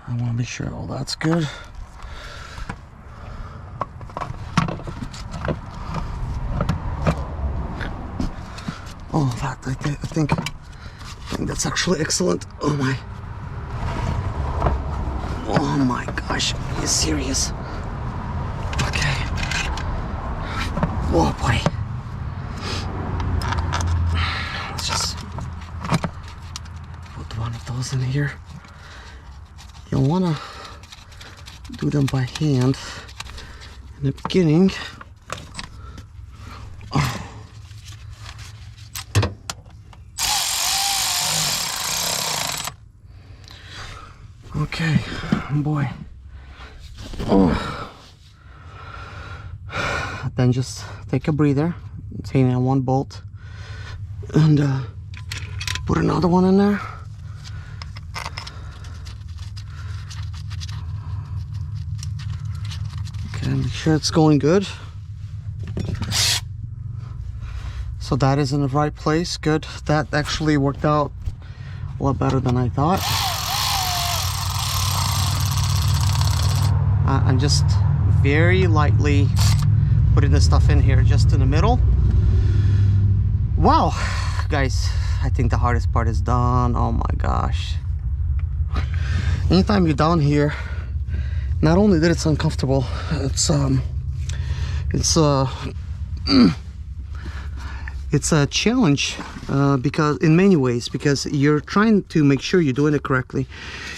I want to make sure all that's good. Oh, in fact, I think that's actually excellent. Oh my gosh, are you serious? Okay. Oh boy. Let's just put one of those in here. You'll want to do them by hand in the beginning. Okay, boy. Oh. Then just take a breather, take in one bolt, and put another one in there. Okay, make sure it's going good. So that is in the right place. Good. That actually worked out a lot better than I thought. I'm just very lightly putting the stuff in here, just in the middle. Wow, guys, I think the hardest part is done. Oh my gosh. Anytime you're down here, not only that it's uncomfortable, it's a challenge because in many ways, because you're trying to make sure you're doing it correctly.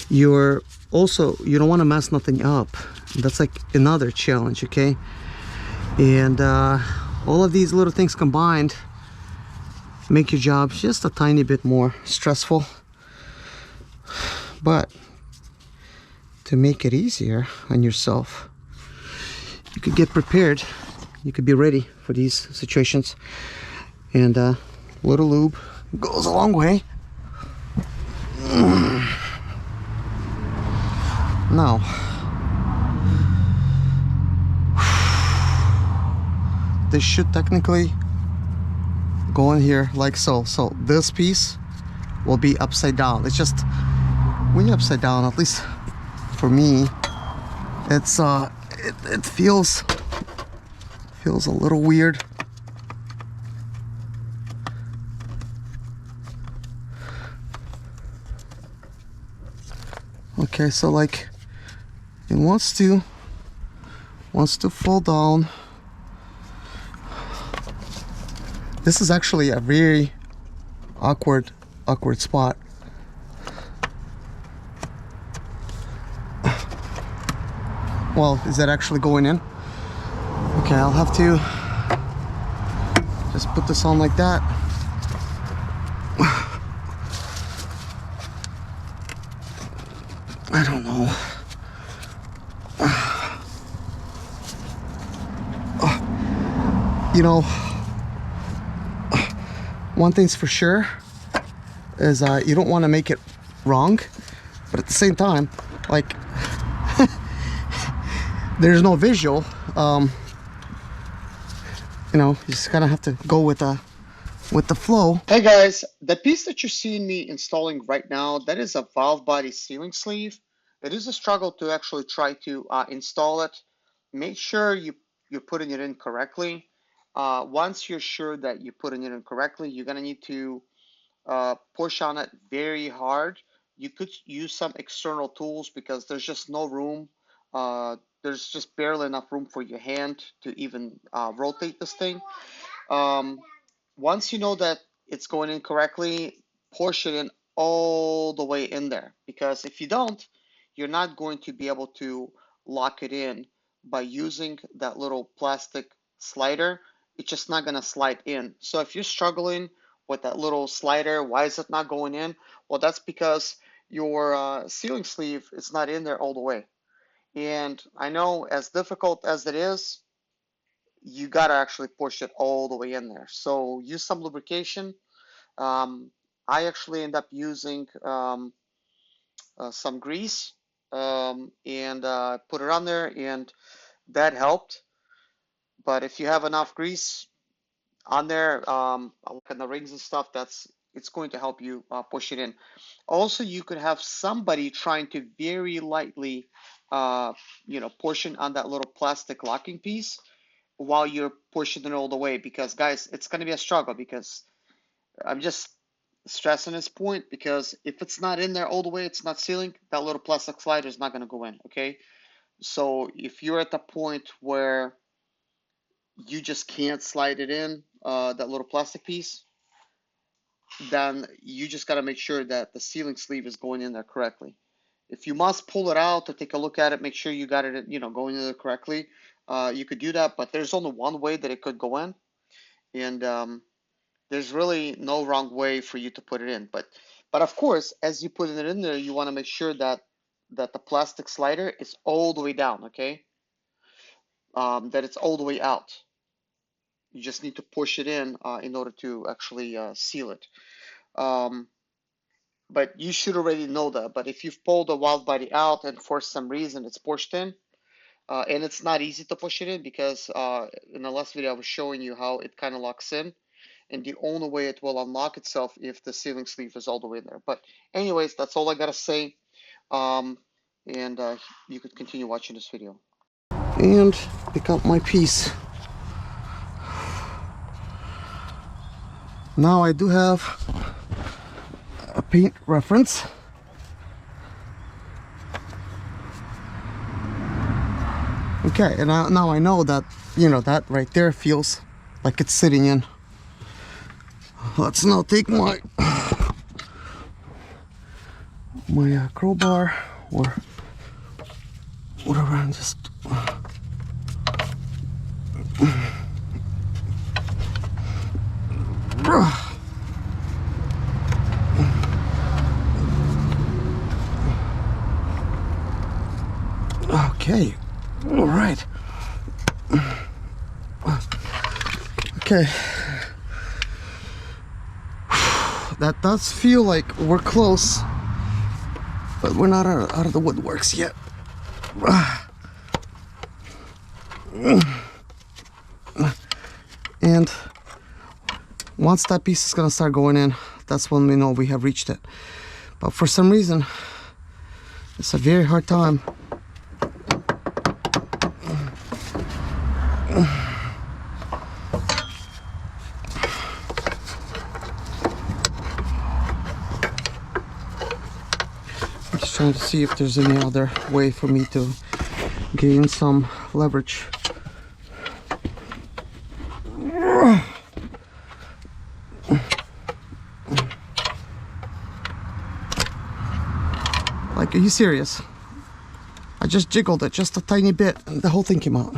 You don't want to mess nothing up. That's like another challenge, okay? And all of these little things combined make your job just a tiny bit more stressful. But to make it easier on yourself, you could get prepared. You could be ready for these situations. And a little lube goes a long way. Now, this should technically go in here like so. So this piece will be upside down. It's just when you're upside down, at least for me, it's it feels a little weird. Okay, so like it wants to fall down. This is actually a very awkward spot. Well, is that actually going in? Okay, I'll have to just put this on like that. I don't know. You know, one thing's for sure is you don't want to make it wrong, but at the same time, like, there's no visual. You know, you just kind of have to go with the flow. Hey guys, the piece that you're seeing me installing right now, that is a valve body sealing sleeve. It is a struggle to actually try to install it. Make sure you're putting it in correctly. Once you're sure that you're putting it in correctly, you're gonna need to push on it very hard. You could use some external tools because there's just no room. There's just barely enough room for your hand to even rotate this thing. Um, Once you know that it's going in correctly, push it in all the way in there, because if you don't, you're not going to be able to lock it in by using that little plastic slider. It's just not going to slide in. So if you're struggling with that little slider, why is it not going in? Well, that's because your sealing sleeve is not in there all the way. And I know, as difficult as it is, you got to actually push it all the way in there. So use some lubrication. I actually end up using some grease and put it on there, and that helped. But if you have enough grease on there, like in the rings and stuff, that's it's going to help you push it in. Also, you could have somebody trying to very lightly, pushing on that little plastic locking piece while you're pushing it all the way. Because guys, it's going to be a struggle, because I'm just stressing this point, because if it's not in there all the way, it's not sealing, that little plastic slider is not going to go in, okay? So if you're at the point where you just can't slide it in, that little plastic piece, then you just got to make sure that the sealing sleeve is going in there correctly. If you must pull it out to take a look at it, make sure you got it, going in there correctly. You could do that, but there's only one way that it could go in, and there's really no wrong way for you to put it in. But of course, as you put it in there, you want to make sure that the plastic slider is all the way down, okay? That it's all the way out. You just need to push it in order to actually seal it. But you should already know that. But if you've pulled the valve body out and for some reason it's pushed in, and it's not easy to push it in, because in the last video I was showing you how it kind of locks in, and the only way it will unlock itself if the sealing sleeve is all the way in there. But anyways, that's all I gotta say, and you could continue watching this video. And pick up my piece. Now I do have a paint reference. Okay, and now I know that, that right there feels like it's sitting in. Let's now take my crowbar or whatever and just okay, all right. Okay, that does feel like we're close, but we're not out of the woodworks yet. And once that piece is gonna start going in, that's when we know we have reached it. But for some reason, it's a very hard time. I'm just trying to see if there's any other way for me to gain some leverage. Like, are you serious? I just jiggled it just a tiny bit and the whole thing came out.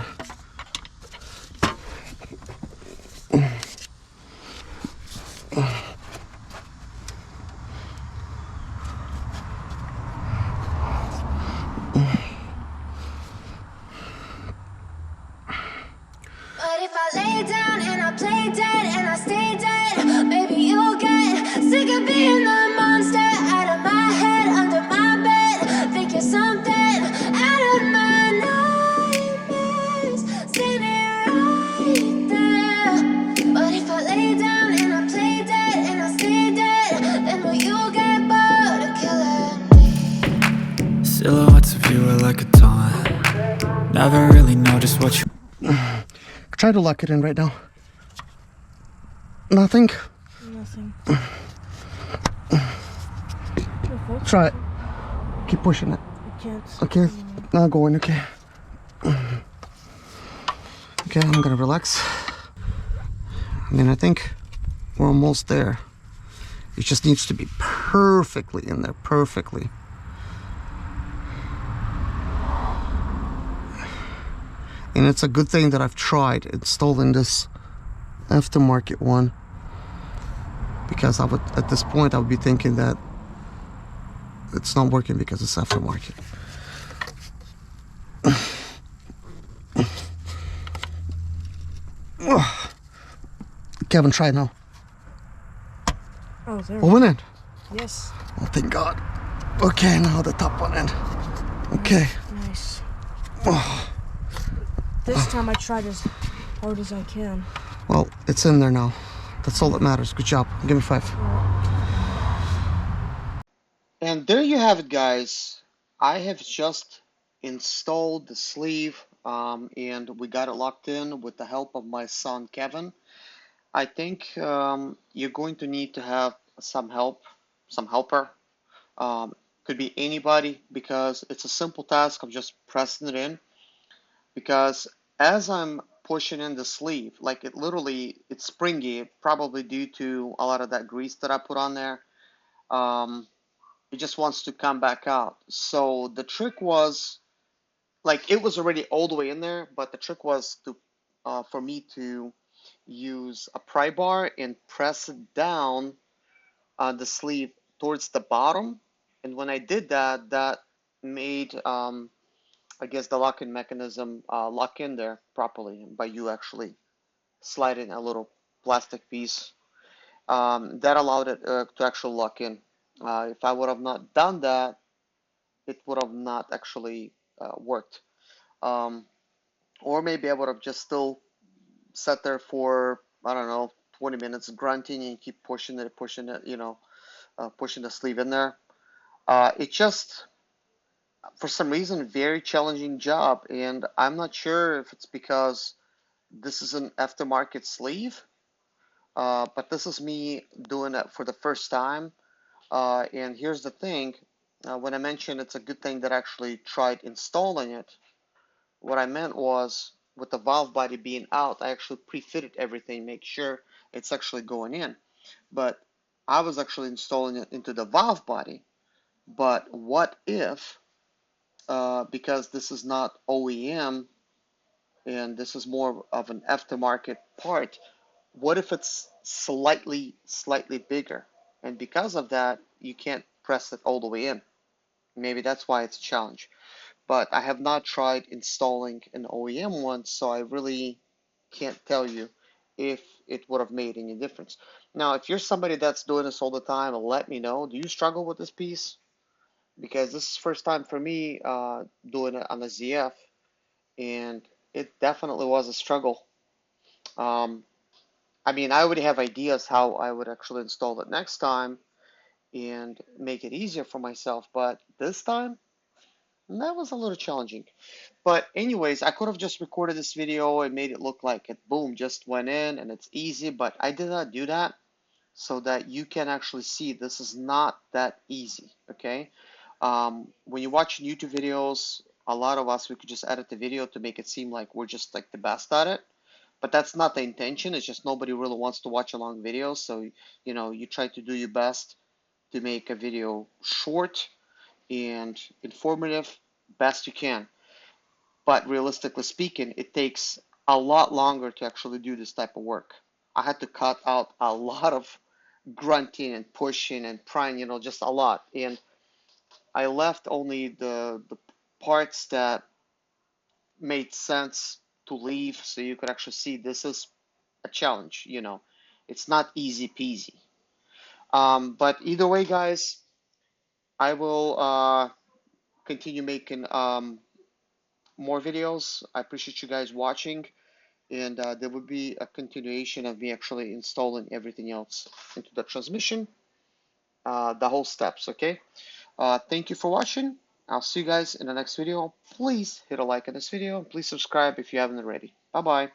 But if I lay down and I play dead and I stay dead, maybe you'll get sick of being the monster out of my head, under my bed. Think you're something out of my nightmares, standing right there. But if I lay down and I play dead and I stay dead, then will you get bored of killing me? Silhouettes of you are like a taunt. Never really know just what you Try to lock it in right now. Nothing? Nothing. Try it. Keep pushing it. I can't. Okay, now going, okay. Okay, I'm gonna relax. I mean, I think we're almost there. It just needs to be perfectly in there, perfectly. And it's a good thing that I've tried installing this aftermarket one, because I would, at this point, I would be thinking that it's not working because it's aftermarket. Kevin, try it now. Oh, there. Oh, one end. Yes. Oh, thank God. Okay, now the top one end. Okay. Nice. Oh. This time I tried as hard as I can. Well, it's in there now. That's all that matters. Good job. Give me 5. Alright. there you have it, guys. I have just installed the sleeve, and we got it locked in with the help of my son Kevin. I think you're going to need to have some help, some helper. Um, could be anybody because it's a simple task of just pressing it in. Because as I'm pushing in the sleeve, like it literally, it's springy, probably due to a lot of that grease that I put on there. Um, it just wants to come back out. So the trick was, like, it was already all the way in there, but the trick was to, for me to use a pry bar and press it down on the sleeve towards the bottom. And when I did that, that made, I guess, the locking mechanism lock in there properly by you actually sliding a little plastic piece. That allowed it to actually lock in. If I would have not done that, it would have not actually worked. Um, or maybe I would have just still sat there for, I don't know, 20 minutes grunting and keep pushing it, pushing the sleeve in there. It just, for some reason, very challenging job, and I'm not sure if it's because this is an aftermarket sleeve, but this is me doing it for the first time. And here's the thing, when I mentioned it's a good thing that I actually tried installing it, what I meant was with the valve body being out, I actually pre-fitted everything, make sure it's actually going in. But I was actually installing it into the valve body. But what if, because this is not OEM and this is more of an aftermarket part, what if it's slightly bigger? And because of that, you can't press it all the way in. Maybe that's why it's a challenge. But I have not tried installing an OEM one, so I really can't tell you if it would have made any difference. Now, if you're somebody that's doing this all the time, let me know. Do you struggle with this piece? Because this is first time for me doing it on the ZF, and it definitely was a struggle. Um, I mean, I already have ideas how I would actually install it next time and make it easier for myself, but this time, that was a little challenging. But anyways, I could have just recorded this video and made it look like it, boom, just went in and it's easy, but I did not do that so that you can actually see this is not that easy, okay? When you watch YouTube videos, a lot of us, we could just edit the video to make it seem like we're just like the best at it. But that's not the intention. It's just nobody really wants to watch a long video. So, you try to do your best to make a video short and informative best you can. But realistically speaking, it takes a lot longer to actually do this type of work. I had to cut out a lot of grunting and pushing and prying, just a lot. And I left only the parts that made sense to leave so you could actually see this is a challenge. It's not easy peasy. But either way, guys, I will continue making more videos. I appreciate you guys watching, and there will be a continuation of me actually installing everything else into the transmission, the whole steps, okay? Thank you for watching. I'll see you guys in the next video. Please hit a like on this video. Please subscribe if you haven't already. Bye-bye.